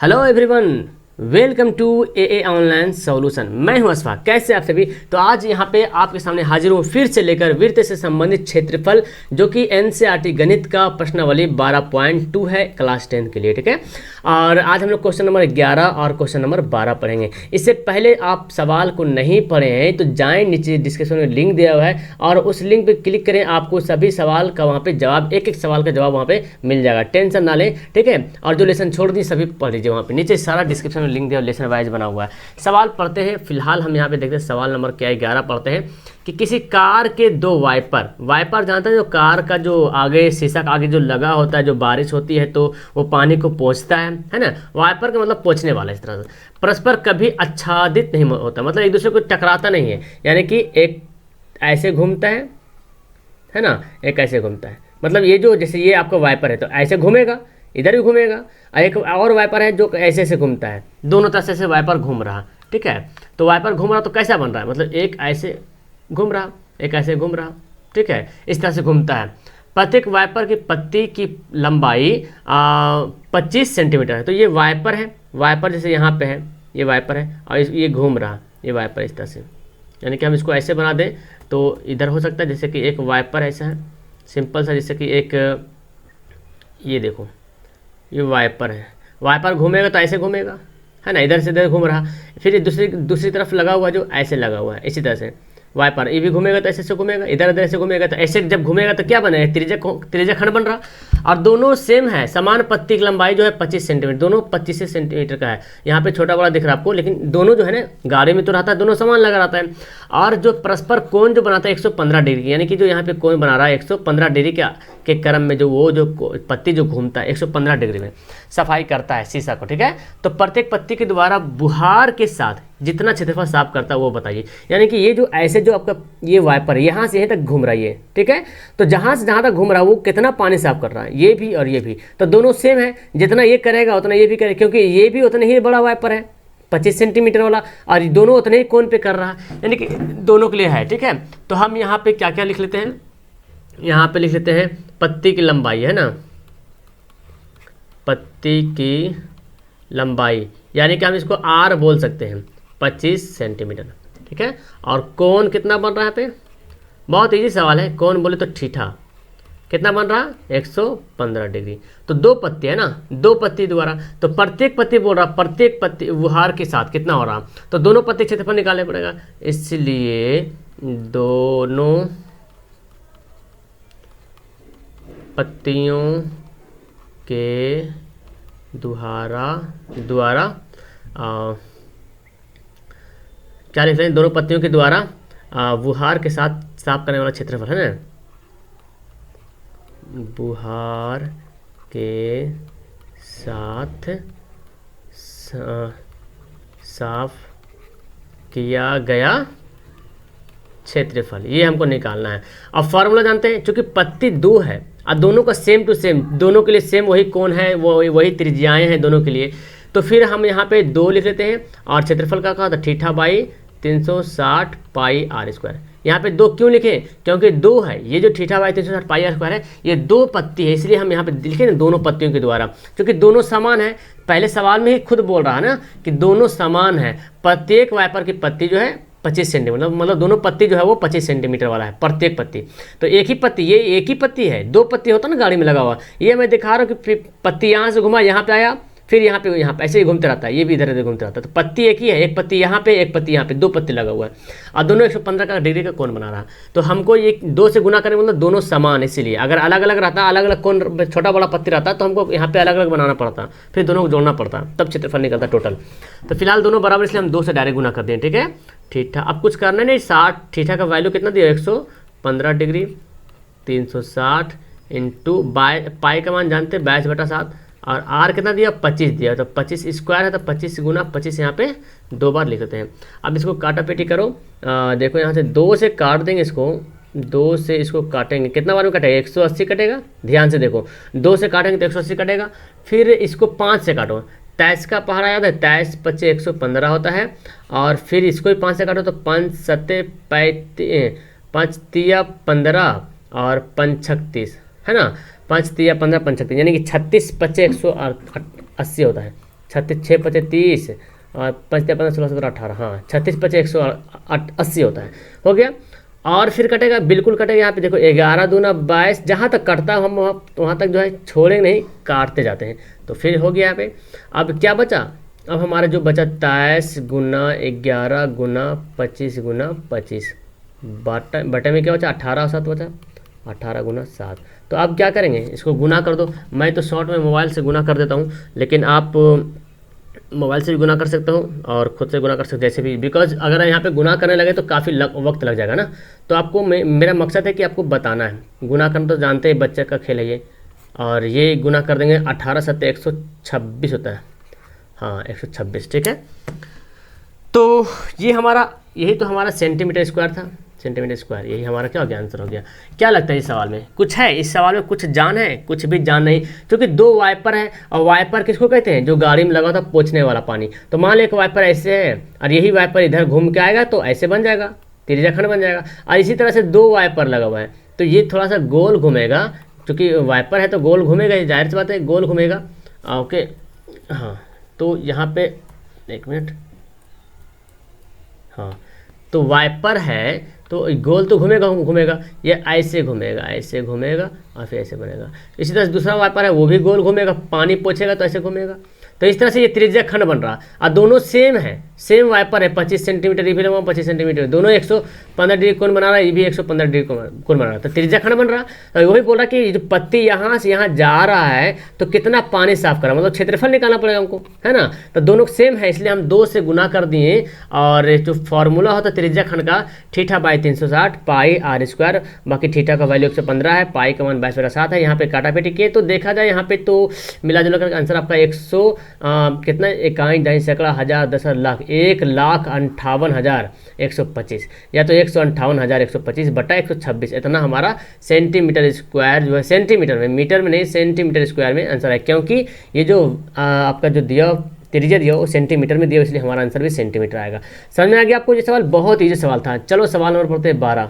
Hello everyone, welcome to a online solution. मैं हूं अशफाक। कैसे आप सभी? तो आज यहां पे आपके सामने हाजिर हूं फिर से लेकर वृत्त से संबंधित क्षेत्रफल, जो कि एनसीईआरटी गणित का प्रश्नावली 12.2 है क्लास 10 के लिए। ठीक है, और आज हम लोग क्वेश्चन नंबर 11 और क्वेश्चन नंबर 12 पढ़ेंगे। इससे पहले आप सवाल को नहीं पढ़े हैं तो जाएं, नीचे डिस्क्रिप्शन में लिंक दिया हुआ है और उस लिंक पे क्लिक करें। आपको सभी सवाल का वहाँ पे जवाब, एक एक सवाल का जवाब वहाँ पे मिल जाएगा। टेंशन ना लें, ठीक है। और जो लेसन छोड़ दी सभी पढ़ लीजिए, वहाँ पे नीचे सारा डिस्क्रिप्शन में लिंक दिया, लेसन वाइज बना हुआ है। सवाल पढ़ते हैं। फिलहाल हम यहाँ पे देखते हैं सवाल नंबर क्या है, 11 पढ़ते हैं कि किसी कार के दो वाइपर जानते हैं, जो कार का जो आगे शीशा का आगे जो लगा होता है, जो बारिश होती है तो वो पानी को पोंछता है ना। वाइपर का मतलब पोंछने वाला। इस तरह से परस्पर कभी आच्छादित नहीं होता, मतलब एक दूसरे को टकराता नहीं है। यानी कि एक ऐसे घूमता है ना, एक ऐसे घूमता है। मतलब ये जो, जैसे ये आपका वाइपर है तो ऐसे घूमेगा, इधर भी घूमेगा। एक और वाइपर है जो ऐसे ऐसे घूमता है, दोनों तरफ से वाइपर घूम रहा। ठीक है, तो वाइपर घूम रहा तो कैसा बन रहा है, मतलब एक ऐसे घूम रहा, एक ऐसे घूम रहा। ठीक है, इस तरह से घूमता है। प्रत्येक वाइपर की पत्ती की लंबाई 25 सेंटीमीटर है। तो ये वाइपर है, वाइपर जैसे यहाँ पे है, ये वाइपर है और ये घूम रहा, ये वाइपर इस तरह से। यानी कि हम इसको ऐसे बना दें तो इधर हो सकता है, जैसे कि एक वाइपर ऐसा है सिंपल सा, जैसे कि एक ये देखो, ये वाइपर है। वाइपर घूमेगा तो ऐसे घूमेगा, है ना, इधर से इधर घूम रहा। फिर दूसरी तरफ लगा हुआ जो ऐसे लगा हुआ है, इसी तरह से वाइपर ये भी घूमेगा तो ऐसे घूमेगा, इधर इधर से घूमेगा तो ऐसे। जब घूमेगा तो क्या बनेगा, त्रिज्या खंड बन रहा। और दोनों सेम है, समान पत्ती की लंबाई जो है 25 सेंटीमीटर, दोनों 25 सेंटीमीटर का है। यहाँ पे छोटा बड़ा दिख रहा है आपको, लेकिन दोनों जो है ना गाड़ी में तो रहता है, दोनों समान लगा रहता है। और जो परस्पर कोण जो बनाता है 115 डिग्री, यानी कि जो यहाँ पे कोण बना रहा है 115 डिग्री के क्रम में, जो वो जो पत्ती जो घूमता है 115 डिग्री में सफाई करता है शीशा को। ठीक है, तो प्रत्येक पत्ती के द्वारा बुहार के साथ जितना क्षेत्रफल साफ करता है वो बताइए। यानी कि ये जो ऐसे जो आपका ये वाइपर है यहाँ से यहीं तक घूम रहा है ये, ठीक है। तो जहाँ से जहाँ तक घूम रहा है वो कितना पानी साफ कर रहा है, ये भी और ये भी। तो दोनों सेम है, जितना ये करेगा उतना ये भी करेगा, क्योंकि ये भी उतना ही बड़ा वाइपर है 25 सेंटीमीटर वाला, और दोनों उतने ही कोण पे कर रहा है, यानी कि दोनों के लिए है। ठीक है, तो हम यहाँ पे क्या क्या लिख लेते हैं, यहाँ पे लिख लेते हैं पत्ती की लंबाई, है ना, पत्ती की लंबाई, यानी कि हम इसको आर बोल सकते हैं, 25 सेंटीमीटर। ठीक है, और कोण कितना बन रहा है पे, बहुत इजी सवाल है। कोण बोले तो थीटा कितना बन रहा, 115 डिग्री। तो दो पत्ती है ना, दो पत्ती द्वारा, तो प्रत्येक पत्ती बोल रहा, प्रत्येक पत्ती बुहार के साथ कितना हो रहा, तो दोनों पत्ती क्षेत्रफल निकालने पड़ेगा। इसलिए दोनों पत्तियों के द्वारा क्या लिख रहे हैं, दोनों पत्तियों के द्वारा बुहार के साथ साफ करने वाला क्षेत्रफल, है ना, बुहार के साथ साफ किया गया क्षेत्रफल, ये हमको निकालना है। अब फॉर्मूला जानते हैं, चूंकि पत्ती दो है और दोनों का सेम टू सेम, दोनों के लिए सेम वही कोण है, वो वही त्रिज्याएं हैं दोनों के लिए, तो फिर हम यहाँ पे 2 लिख लेते हैं। और क्षेत्रफल का कहा था theta by 360 pi r square. यहाँ पे 2 क्यों लिखे, क्योंकि 2 है, ये जो theta by 360 pi r square है ये 2 पत्ती है, इसलिए हम यहाँ पे लिखे ना दोनों पत्तियों के द्वारा, क्योंकि दोनों समान है। पहले सवाल में ही खुद बोल रहा है ना कि दोनों समान है। प्रत्येक वाइपर की पत्ती जो है 25 सेंटीमीटर, मतलब दोनों पत्ती जो है वो 25 सेंटीमीटर वाला है प्रत्येक पत्ती। तो एक ही पत्ती, ये एक ही पत्ती है, 2 पत्ती होता ना गाड़ी में लगा हुआ, ये मैं दिखा रहा हूँ कि पत्ती यहाँ से घुमा, यहाँ पे आया, फिर यहाँ पे ऐसे ही घूमते रहता है, ये भी इधर इधर घूमते रहता है। तो पत्ती एक ही है, एक पत्ती यहाँ पे, एक पत्ती यहाँ पे, 2 पत्ती लगा हुआ है और दोनों 115 का डिग्री का कोण बना रहा है। तो हमको ये 2 से गुना करने मतलब दोनों समान, इसीलिए अगर अलग अलग रहता, अलग अलग कोण, छोटा बड़ा पत्ती रहता तो हमको यहाँ पे अलग अलग बनाना पड़ता, फिर दोनों को जोड़ना पड़ता, तब क्षेत्रफल निकलता टोटल। तो फिलहाल दोनों बराबर, इसलिए हम 2 से डायरेक्ट गुना कर दें। ठीक है, थीटा अब कुछ करना नहीं, 60 थीटा का वैल्यू कितना दिया, 115 डिग्री, 360 इंटू पाई का मान जानते हैं 22/7, और आर कितना दिया, 25 दिया, तो 25 स्क्वायर है, तो 25 गुना 25 यहाँ पे 2 बार लिख देते हैं। अब इसको काटा पेटी करो, देखो यहाँ से 2 से काट देंगे इसको, 2 से इसको काटेंगे, कितना बार में कटेगा, 180 कटेगा। ध्यान से देखो, 2 से काटेंगे तो 180 कटेगा। फिर इसको 5 से काटो, 23 का पहाड़ा याद है, 23 25 115 होता है। और फिर इसको भी 5 से काटो तो 5 7 5 तिया 15 और 5 36, है ना, 5 तिया 15 5 36, यानी कि 36 25 180 होता है। 36 6 5 30 और 5 15 16 17 18, हाँ 36 5 180 होता है, हो गया। और फिर कटेगा, बिल्कुल कटेगा। यहाँ पे देखो 11 दूना 22, जहाँ तक कटता है हम वहाँ तक जो है छोड़ेंगे नहीं, काटते जाते हैं। तो फिर हो गया यहाँ पे। अब क्या बचा, अब हमारा जो बचा 23 गुना 11 गुना 25 गुना 25, बटे में क्या बचा 18 7 बचा, 18 गुना 7। तो अब क्या करेंगे, इसको गुना कर दो। मैं तो शॉर्ट में मोबाइल से गुना कर देता हूँ, लेकिन आप मोबाइल से भी गुना कर सकते हो और खुद से गुना कर सकते हो, जैसे भी, बिकॉज अगर यहाँ पे गुना करने लगे तो काफ़ी वक्त लग जाएगा ना। तो आपको मेरा मकसद है कि आपको बताना है। गुना करना तो जानते हैं, बच्चे का खेल है ये। और ये गुना कर देंगे, 18 7 126 होता है, हाँ 126, ठीक है। तो ये हमारा, यही तो हमारा सेंटीमीटर स्क्वायर था, सेंटीमीटर स्क्वायर, यही हमारा क्या हो गया, आंसर हो गया। क्या लगता है इस सवाल में कुछ है, इस सवाल में कुछ जान है, कुछ भी जान नहीं, क्योंकि 2 वाइपर है। और वाइपर किसको कहते हैं, जो गाड़ी में लगा था पोंछने वाला पानी। तो मान लो एक वाइपर ऐसे है और यही वाइपर इधर घूम के आएगा तो ऐसे बन जाएगा, त्रिज्याखंड बन जाएगा। और इसी तरह से 2 वाइपर लगा हुआ है तो ये थोड़ा सा गोल घूमेगा, क्योंकि वाइपर है तो गोल घूमेगा, ये जाहिर सी बात है गोल घूमेगा। ओके, हाँ तो यहाँ पे एक मिनट, हाँ तो वाइपर है तो गोल तो घूमेगा घूमेगा, ये ऐसे घूमेगा, ऐसे घूमेगा और फिर ऐसे बनेगा। इसी तरह से दूसरा वाइपर है वो भी गोल घूमेगा, पानी पोछेगा तो ऐसे घूमेगा। तो इस तरह से ये त्रिज्याखंड बन रहा। और दोनों सेम है, सेम वाइपर है, 25 सेंटीमीटर, ये भी लगा 25 सेंटीमीटर, दोनों 115 डिग्री कोण बना रहा है, ये भी 115 डिग्री कोण बना रहा है, तो त्रिज्याखंड बन रहा। तो वही बोल रहा कि जो पत्ती यहाँ से यहाँ जा रहा है तो कितना पानी साफ करा, मतलब क्षेत्रफल निकालना पड़ेगा हमको, है ना। तो दोनों सेम है, इसलिए हम 2 से गुना कर दिए। और जो फॉर्मूला होता है त्रिज्याखंड का, theta by 360 pi r square, बाकी थीटा का वैल्यू 115 है, पाई का मान 22/7 है। यहाँ पे काटा पेटी किए तो देखा जाए यहाँ पे तो मिला जुला कर आंसर आपका 100 कितना 51 दाई सैकड़ा हज़ार 10 लाख 1,58,125, या तो 158,125 बटा 126, इतना हमारा सेंटीमीटर स्क्वायर जो है, सेंटीमीटर में, मीटर में नहीं सेंटीमीटर स्क्वायर में आंसर है। क्योंकि ये जो आपका जो दिया त्रिज्या दिया वो सेंटीमीटर में दिया, इसलिए हमारा आंसर भी सेंटीमीटर आएगा। समझ में आ गया आपको ये सवाल? बहुत ईजी सवाल था। चलो सवाल नंबर पढ़ते हैं 12।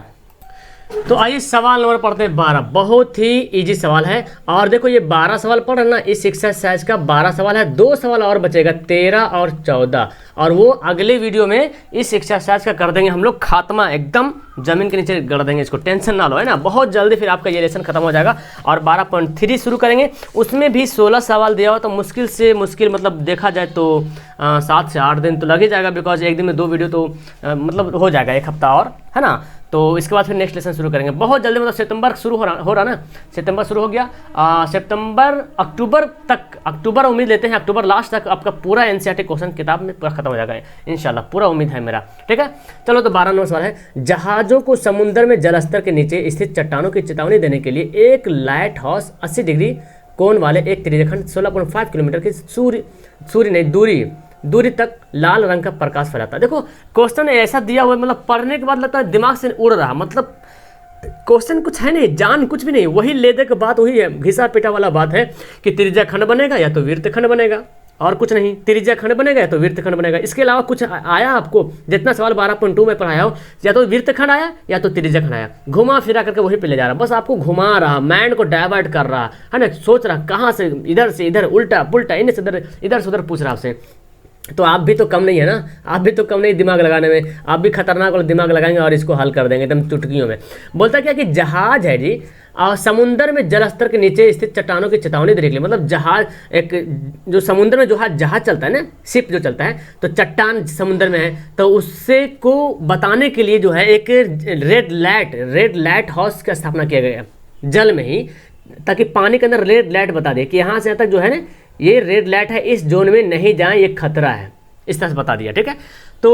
तो आइए सवाल नंबर पढ़ते हैं 12। बहुत ही इजी सवाल है। और देखो ये 12 सवाल पढ़ रहे ना, इस एक्सरसाइज का 12 सवाल है, 2 सवाल और बचेगा 13 और 14, और वो अगले वीडियो में इस एक्सरसाइज का कर देंगे हम लोग खात्मा, एकदम जमीन के नीचे गड़ देंगे इसको, टेंशन ना लो, है ना। बहुत जल्दी फिर आपका ये लेसन खत्म हो जाएगा और 12.3 शुरू करेंगे। उसमें भी 16 सवाल दिया हो तो मुश्किल से मुश्किल, मतलब देखा जाए तो 7 से 8 दिन तो लग ही जाएगा, बिकॉज एक दिन में 2 वीडियो तो मतलब हो जाएगा, 1 हफ्ता और, है ना। तो इसके बाद फिर नेक्स्ट लेसन शुरू करेंगे बहुत जल्दी, मतलब सितंबर शुरू हो रहा ना, सितंबर शुरू हो गया, सितंबर अक्टूबर तक, अक्टूबर उम्मीद लेते हैं, अक्टूबर लास्ट तक आपका पूरा एनसीईआरटी क्वेश्चन किताब में पूरा खत्म हो जाएगा इंशाल्लाह, पूरा उम्मीद है मेरा, ठीक है। चलो तो 12 नंबर सवाल है, जहाज़ों को समुद्र में जलस्तर के नीचे स्थित चट्टानों की चेतावनी देने के लिए एक लाइट हाउस 80 डिग्री कोण वाले एक त्रिज्याखंड 16.5 किलोमीटर की दूरी तक लाल रंग का प्रकाश फैलाता है। देखो क्वेश्चन ऐसा दिया हुआ है, मतलब पढ़ने के बाद लगता है दिमाग से उड़ रहा, मतलब क्वेश्चन कुछ है नहीं, जान कुछ भी नहीं, वही ले दे के बात वही है, घिसा पिटा वाला बात है कि त्रिज्याखंड बनेगा या तो वृत्तखंड बनेगा, और कुछ नहीं, त्रिज्याखंड बनेगा या तो वृत्तखंड बनेगा। इसके अलावा कुछ आया आपको? जितना सवाल 12.2 में पढ़ाया हो, या तो वृत्तखंड आया या तो त्रिज्याखंड आया, घुमा फिरा करके वही पे ले जा रहा, बस आपको घुमा रहा, माइंड को डाइवर्ट कर रहा है ना, सोच रहा कहाँ से इधर उल्टा पुल्टा, इधर से उधर पूछ रहा आपसे। तो आप भी तो कम नहीं है ना, आप भी तो कम नहीं दिमाग लगाने में, आप भी खतरनाक वाला दिमाग लगाएंगे और इसको हल कर देंगे एकदम चुटकियों में। बोलता क्या कि जहाज है जी, समुद्र में जलस्तर के नीचे स्थित चट्टानों की चेतावनी देने के लिए, मतलब जहाज, एक जो समुद्र में जो जहाज चलता है ना, शिप जो चलता है, तो चट्टान समुद्र में है, तो उससे को बताने के लिए जो है एक रेड लाइट हाउस की स्थापना किया गया जल में ही, ताकि पानी के अंदर रेड लाइट बता दे कि यहाँ से यहाँ तक जो है ना ये रेड लाइट है, इस जोन में नहीं जाएं, ये खतरा है, इस तरह से बता दिया, ठीक है। तो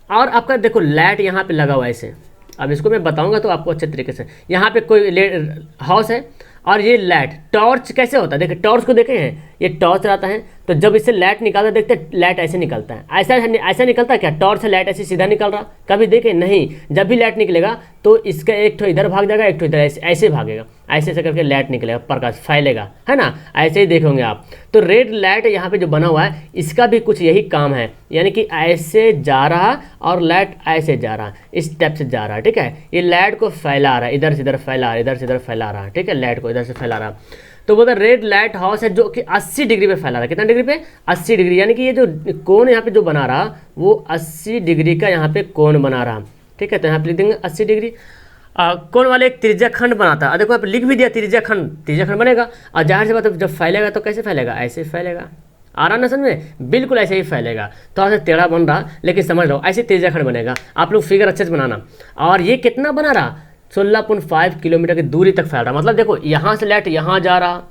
और आपका देखो लाइट यहाँ पे लगा हुआ है ऐसे, अब इसको मैं बताऊंगा तो आपको अच्छे तरीके से, यहाँ पे कोई हाउस है और ये लाइट, टॉर्च कैसे होता है, देखिए टॉर्च को देखे हैं, ये टॉर्च रहता है, तो जब इससे लाइट निकालता देखते हैं लाइट ऐसे निकलता है, ऐसा निकलता है क्या, टॉर्च से लाइट ऐसे सीधा निकल रहा, कभी देखे नहीं। जब भी लाइट निकलेगा तो इसका एक ठो इधर भाग जाएगा, एक ठो इधर ऐसे भागेगा, ऐसे करके लाइट निकलेगा, प्रकाश फैलेगा, है ना, ऐसे ही देखोगे आप। तो रेड लाइट यहाँ पे जो बना हुआ है इसका भी कुछ यही काम है, यानी कि ऐसे जा रहा और लाइट ऐसे जा रहा, इस टाइप से जा रहा है, ठीक है। ये लाइट को फैला रहा है, इधर से इधर फैला रहा है, इधर से इधर फैला रहा है, ठीक है, लाइट को इधर से फैला रहा। तो बोलता रेड लाइट हाउस है जो कि 80 डिग्री पे फैला रहा है। कितना डिग्री पे? 80 डिग्री, यानी कि ये जो कोण यहाँ पे जो बना रहा वो 80 डिग्री का यहाँ पे कोण बना रहा। ठीक है, तो यहाँ पे लिख देंगे 80 डिग्री। कोण वाले एक त्रिज्याखंड बनाता है। देखो यहाँ पे लिख भी दिया त्रिज्याखंड बनेगा। और जाहिर सी बात है जब फैलेगा तो कैसे फैलेगा? ऐसे फैलेगा। आ रहा ना समझ में? बिल्कुल ऐसे ही फैलेगा। थोड़ा सा टेढ़ा बन रहा, लेकिन समझ लो ऐसे त्रिज्याखंड बनेगा। आप लोग फिगर अच्छे से बनाना। और ये कितना बना रहा? 16.5 किलोमीटर की दूरी तक फैल रहा। मतलब देखो यहाँ से लाइट यहाँ जा रहा,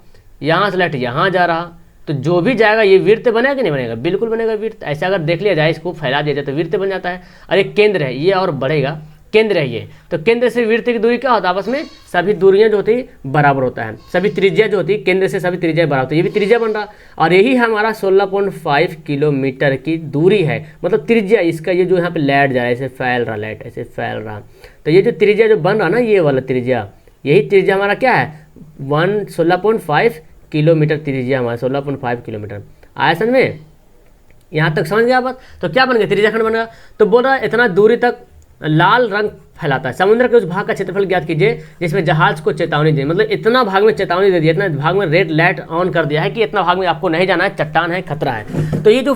यहाँ से लाइट यहाँ जा रहा, तो जो भी जाएगा ये वृत्त बनेगा कि नहीं बनेगा? बिल्कुल बनेगा वृत्त। ऐसे अगर देख लिया जाए, इसको फैला दिया जाए तो वृत्त बन जाता है। और एक केंद्र है ये, और बढ़ेगा, केंद्र है ये। तो केंद्र से वृत्त की दूरी क्या होता है? आपस में सभी दूरियां जो होती बराबर होता है, सभी त्रिज्या जो होती है केंद्र से सभी त्रिज्या बराबर होती है। ये भी त्रिज्या बन रहा, और यही हमारा 16.5 किलोमीटर की दूरी है। मतलब त्रिज्या इसका, ये जो यहाँ पे लाइट जा रहा है ऐसे फैल रहा, लाइट ऐसे फैल रहा, तो ये जो त्रिज्या जो बन रहा ना, ये वाला त्रिज्या, यही त्रिज्या हमारा क्या है? 16.5 किलोमीटर त्रिज्या हमारा, 16.5 किलोमीटर। आया समझ में? यहाँ तक समझ गया बात? तो क्या बन गया? त्रिज्याखंड बन गया। तो बोल रहा है इतना दूरी तक लाल रंग फैलाता है। समुद्र के उस भाग का क्षेत्रफल ज्ञात कीजिए जिसमें जहाज को चेतावनी दी। मतलब इतना भाग में चेतावनी दे दिया, इतना भाग में रेड लाइट ऑन कर दिया है कि इतना भाग में आपको नहीं जाना है, चट्टान है, खतरा है। तो ये जो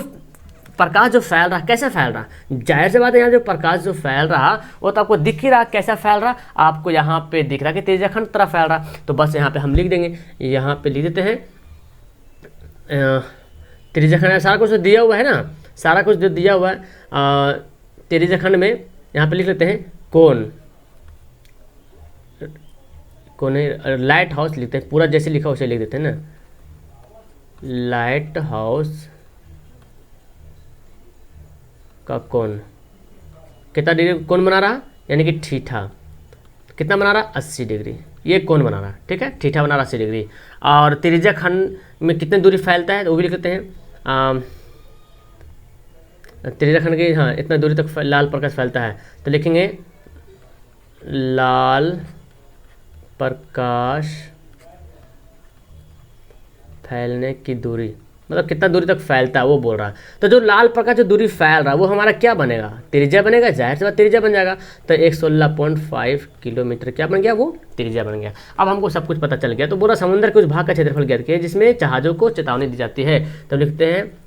प्रकाश जो फैल रहा, कैसा फैल रहा? जाहिर सी बात है यहाँ जो प्रकाश जो फैल रहा वो तो आपको दिख ही रहा कैसा फैल रहा। आपको यहाँ पे दिख रहा कि त्रिज्याखंड तरह फैल रहा। तो बस यहाँ पे हम लिख देंगे, यहाँ पे लिख देते हैं त्रिज्याखंड। सारा कुछ दिया हुआ है ना, सारा कुछ जो दिया हुआ है त्रिज्याखंड में। यहाँ पे लिख लेते हैं कोण लाइट हाउस लिखते हैं, पूरा जैसे लिखा उसे लिख देते हैं ना, लाइट हाउस का कोण कितना डिग्री कोण बना रहा? यानी कि थीटा कितना बना रहा? 80 डिग्री। ये कोण बना रहा, ठीक है, थीटा बना रहा 80 डिग्री। और त्रिज्याखंड में कितनी दूरी फैलता है तो वो भी लिख लेते हैं। त्रिज्याखंड की, हाँ, इतना दूरी तक लाल प्रकाश फैलता है, तो लिखेंगे लाल प्रकाश फैलने की दूरी, मतलब कितना दूरी तक फैलता है वो बोल रहा है। तो जो लाल प्रकाश जो दूरी फैल रहा है वो हमारा क्या बनेगा? त्रिज्या बनेगा। जाहिर सी बात त्रिज्या बन जाएगा। तो 16.5 किलोमीटर क्या बन गया? वो त्रिज्या बन गया। अब हमको सब कुछ पता चल गया। तो पूरा समुद्र के उस भाग का क्षेत्रफल ज्ञात किया जिसमें जहाज़ों को चेतावनी दी जाती है। तो लिखते हैं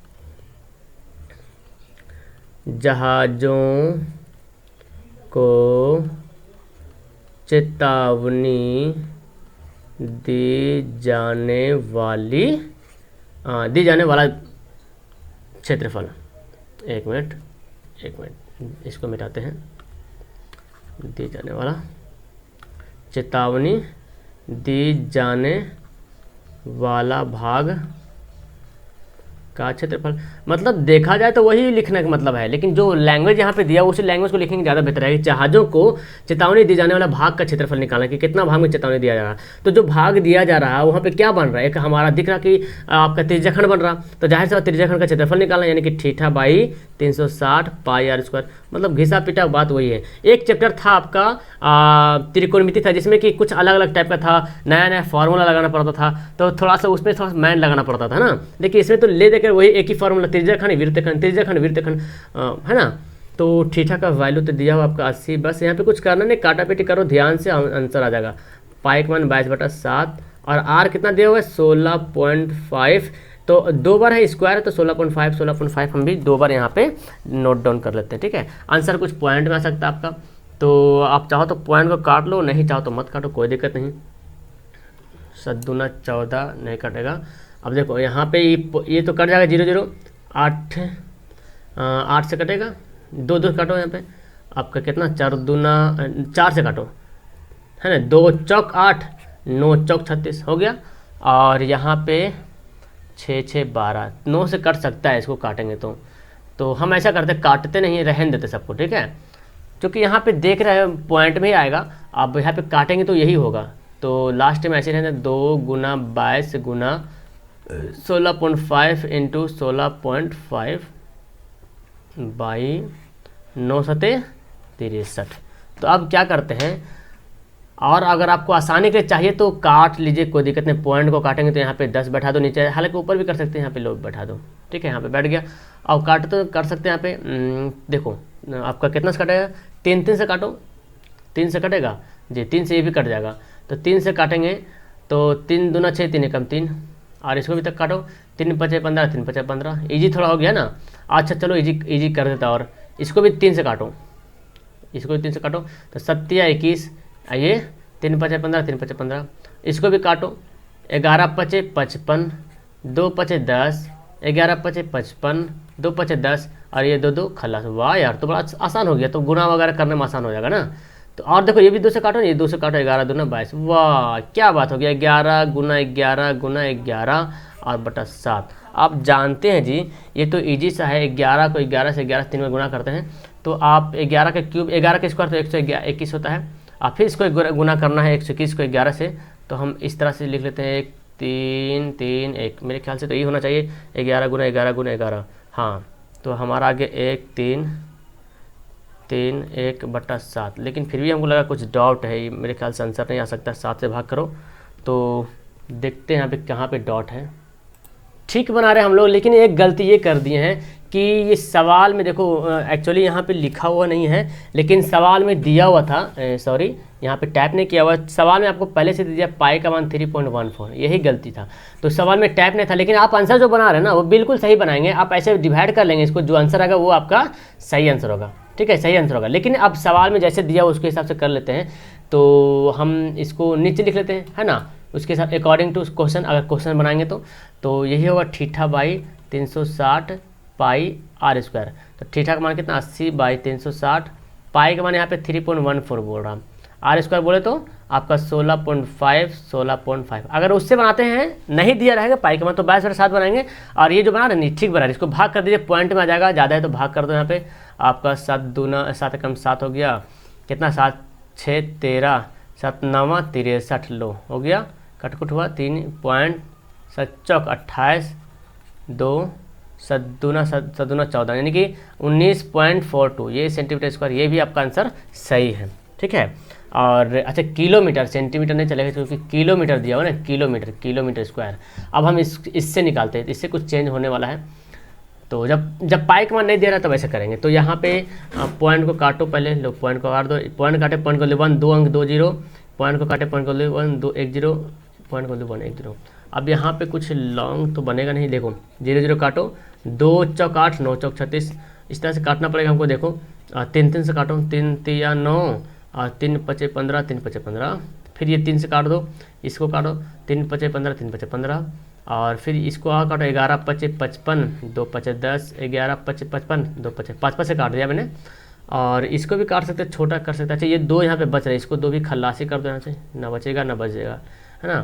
जहाज़ों को चेतावनी दी जाने वाला क्षेत्रफल। एक मिनट इसको मिटाते हैं। दी जाने वाला, चेतावनी दी जाने वाला भाग का क्षेत्रफल। मतलब देखा जाए तो वही लिखने का मतलब है, लेकिन जो लैंग्वेज यहाँ पे दिया उसी लैंग्वेज को लिखेंगे ज़्यादा बेहतर है। जहाज़ों को चेतावनी दी जाने वाला भाग का क्षेत्रफल निकालना कि कितना भाग में चेतावनी दिया जा रहा है। तो जो भाग दिया जा रहा है वहाँ पे क्या बन रहा है? एक हमारा दिख रहा कि आपका त्रिज्याखंड बन रहा, तो जाहिर से त्रिज्याखंड का क्षेत्रफल निकालना, यानी कि theta by 360 pi r square. मतलब घिसा पिटा बात वही है। एक चैप्टर था आपका त्रिकोणमिति था, जिसमें कि कुछ अलग अलग टाइप का था, नया नया फार्मूला लगाना पड़ता था, तो थोड़ा सा उसमें थोड़ा मैंड लगाना पड़ता था ना। देखिए इसमें तो ले देकर वही एक ही फार्मूला, त्रिज्याखंड वृत्तखंड है ना। तो थीटा का वैल्यू तो दिया हुआ आपका 80। बस यहाँ पे कुछ करना नहीं, काटा पेटी करो, ध्यान से आंसर आ जाएगा। पाई का मान 22/7 और आर कितना दिया हुआ है? 16.5। तो 2 बार है स्क्वायर है, तो 16.5 हम भी 2 बार यहाँ पे नोट डाउन कर लेते हैं, ठीक है। आंसर कुछ पॉइंट में आ सकता है आपका, तो आप चाहो तो पॉइंट को काट लो, नहीं चाहो तो मत काटो, कोई दिक्कत नहीं। 7×2 = 14 नहीं कटेगा। अब देखो यहाँ पे ये तो कट जाएगा 0 0 8 से कटेगा, 2 काटो यहाँ पे, आपका कितना 4×2 से काटो, है ना। 2 चौक 8, 9 चौक 36 हो गया। और यहाँ पे 6 6 12, 9 से कट सकता है, इसको काटेंगे तो हम ऐसा करते, काटते नहीं, रहने देते सबको, ठीक है। क्योंकि यहाँ पे देख रहे हैं पॉइंट में ही आएगा, अब यहाँ पे काटेंगे तो यही होगा। तो लास्ट में ऐसे रहते 2×22 गुना 16.5 × 16.5 बाई 9 सते 63। तो अब क्या करते हैं, और अगर आपको आसानी के चाहिए तो काट लीजिए, कोई दिक्कत नहीं। पॉइंट को काटेंगे तो यहाँ पे 10 बैठा दो नीचे, हालांकि ऊपर भी कर सकते हैं, यहाँ पे लोग बैठा दो, ठीक है। यहाँ पे बैठ गया। और काट तो कर सकते हैं यहाँ पे, देखो आपका कितना से कटेगा? 3 से काटो, 3 से कटेगा जी, 3 से ये भी कट जाएगा। तो 3 से काटेंगे तो 3 दूना 6, 3 एकम 3, और इसको भी तक काटो, 3 पचे 15, 3 पचे 15, ईजी थोड़ा हो गया ना। अच्छा चलो इजी कर देता, और इसको भी 3 से काटो, इसको भी 3 से काटो, तो 7 या 21, ये 3 पचे 15, 3 पचे 15, इसको भी काटो, 11 पचे 55, 2 पचे 10, 11 पचे 55, 2 पचे 10, और ये 2 2 खल्लास। वाह यार, तो बड़ा आसान हो गया, तो गुना वगैरह करने में आसान हो जाएगा ना। तो और देखो ये भी 2 से काटो, ये 2 से काटो, 11 दूना 22, वाह क्या बात हो गया, 11 गुना 11 गुना 11 और बटा 7। आप जानते हैं जी ये तो इजी सा है, 11 को 11 से 11 3 में गुना करते हैं, तो आप 11 के क्यूब 11 के स्क्वायर तो 121 होता है, और फिर इसको गुना करना है 121 को 11 से, तो हम इस तरह से लिख लेते हैं 1 3 3 1, मेरे ख्याल से तो यही होना चाहिए, 11 गुना 11 गुना 11। हाँ तो हमारा आगे 1 3 3 1 बटा 7, लेकिन फिर भी हमको लगा कुछ डॉट है, ये मेरे ख्याल से आंसर नहीं आ सकता। 7 से भाग करो तो देखते हैं यहाँ पे कहाँ पे डॉट है। ठीक बना रहे हम लोग, लेकिन एक गलती ये कर दिए हैं कि ये सवाल में देखो एक्चुअली यहाँ पे लिखा हुआ नहीं है, लेकिन सवाल में दिया हुआ था, सॉरी यहाँ पे टैप नहीं किया हुआ, सवाल में आपको पहले से दिया पाई का मान 3.14, यही गलती था। तो सवाल में टैप नहीं था, लेकिन आप आंसर जो बना रहे हैं ना वो बिल्कुल सही बनाएंगे। आप ऐसे डिवाइड कर लेंगे इसको, जो आंसर आएगा वो आपका सही आंसर होगा, ठीक है, सही आंसर होगा। लेकिन अब सवाल में जैसे दिया उसके हिसाब से कर लेते हैं, तो हम इसको नीचे लिख लेते हैं, है ना, उसके साथ अकॉर्डिंग टू क्वेश्चन, अगर क्वेश्चन बनाएंगे तो यही होगा theta by 360 pi r square. तो थीटा का मान कितना 80 बाई 360, पाई का मान यहाँ पे 3.14 बोल रहा, आर स्क्वायर बोले तो आपका 16.5। अगर उससे बनाते हैं नहीं दिया रहेगा पाई का मान तो 22/7 बनाएंगे, और ये जो बना रहे हैं ठीक बना रहे, इसको भाग कर दीजिए, पॉइंट में आ जाएगा, ज़्यादा है तो भाग कर दो, यहाँ पे आपका 7 दूना 7 एकम 7 हो गया, कितना 7 6 13 7 9 63, लो हो गया, कटकुट हुआ 3.7 चौक 28, 2 7 दूना 14, यानी कि 19.42 ये सेंटीमीटर स्क्वायर, ये भी आपका आंसर सही है, ठीक है। और अच्छा किलोमीटर, सेंटीमीटर नहीं चलेगा क्योंकि किलोमीटर दिया हुआ ना, किलोमीटर स्क्वायर। अब हम इससे निकालते हैं, इससे कुछ चेंज होने वाला है। तो जब पाई का मान नहीं दे रहा तब ऐसे करेंगे। तो यहाँ पे पॉइंट को काटो, पहले लो पॉइंट को काट दो, पॉइंट काटे, पॉइंट को ले 1 2 अंक 2 0, पॉइंट को काटे, पॉइंट को ले 1 2 1 0, पॉइंट को ले 1 1 0। अब यहाँ पे कुछ लॉन्ग तो बनेगा नहीं, देखो 0 0 काटो, 2 चौक 8 9 चौक 36, इस तरह से काटना पड़ेगा हमको। देखो 3 3 से काटो, 3 3 9 और 3 पचे 15, 3 पचे 15, फिर ये 3 से काट दो, इसको काटो, 3 पचे 15, 3 पचे 15, और फिर इसको आ काटो, 11 पचे 55, 2 पचे 10, 11 पचे 55, 2 पचे 5 से काट दिया मैंने। और इसको भी काट सकते, छोटा कर सकते। अच्छा ये 2 यहाँ पे बच रहे, इसको 2 भी खल्लासी कर दो यहाँ से, ना बचेगा ना बचेगा, है ना।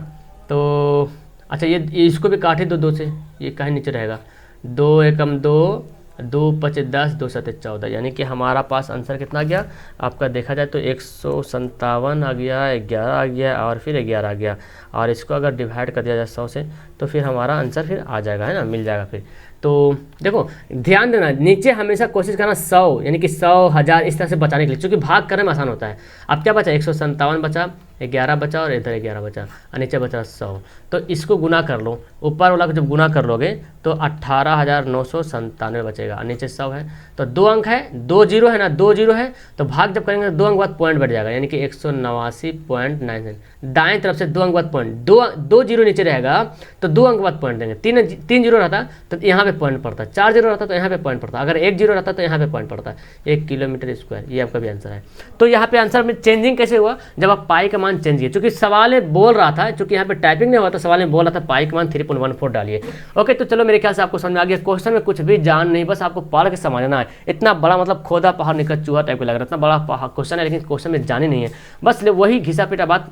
तो अच्छा ये इसको भी काट ही दो 2 से, ये कहीं नीचे रहेगा, 2 एकम 2, 2 पचे 10, 2 सते 14, यानी कि हमारा पास आंसर कितना आ गया आपका, देखा जाए तो 157 आ गया, 11 आ गया और फिर 11 आ गया। और इसको अगर डिवाइड कर दिया जाए 100 से तो फिर हमारा आंसर फिर आ जाएगा, है ना, मिल जाएगा फिर। तो देखो ध्यान देना, नीचे हमेशा कोशिश करना 100 यानी कि 100 1000 इस तरह से बचाने के लिए, क्योंकि भाग करने में आसान होता है। अब क्या बचा, 157 बचा, 11 बचा और इधर 11 बचा और नीचे बचा 100। तो इसको गुना कर लो, ऊपर वाला को जब गुना कर लोगे तो 18,997 बचेगा, और नीचे 100 है। तो 2 अंक है, 2 जीरो है ना, 2 जीरो है, तो भाग जब करेंगे तो 2 अंक बाद पॉइंट बढ़ जाएगा, यानी कि 189.99। दाएं तरफ से 2 अंक बाद पॉइंट, 2 जीरो नीचे रहेगा तो 2 अंक बाद पॉइंट देंगे। 3 जीरो रहता तो यहाँ पे पॉइंट पड़ता, 4 जीरो रहता तो यहाँ पे पॉइंट पड़ता, अगर 1 जीरो रहता तो यहाँ पे पॉइंट पड़ता। 1 किलोमीटर स्क्वायर, ये आपका भी आंसर है। तो यहाँ पे आंसर में चेंजिंग कैसे हुआ, जब आप पाई का मान चेंज किए, क्योंकि सवाल में बोल रहा था, क्योंकि यहाँ पे टाइपिंग नहीं हुआ था, सवाल में बोल रहा था पाई का मान 3.14 डालिए। ओके, तो चलो मेरे ख्याल से आपको समझ में आ गया। क्वेश्चन में कुछ भी जान नहीं, बस आपको पढ़ के समझना है। इतना बड़ा मतलब खोदा पहाड़ निकल चूहा टाइप का लग रहा है, इतना बड़ा क्वेश्चन है, लेकिन क्वेश्चन में जानी नहीं है, बस वही घिसा पिटा बात,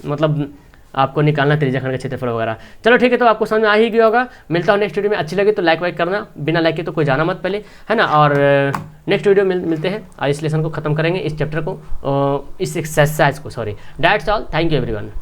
मतलब आपको निकालना त्रिज्याखंड का क्षेत्रफल वगैरह। चलो ठीक है, तो आपको समझ में आ ही गया होगा। मिलता हूँ नेक्स्ट वीडियो में, अच्छी लगी तो लाइक वाइक करना, बिना लाइक के तो कोई जाना मत पहले, है ना। और नेक्स्ट वीडियो मिलते हैं, और इस लेसन को खत्म करेंगे, इस चैप्टर को, इस एक्सरसाइज को, sorry. That's all, thank you everyone.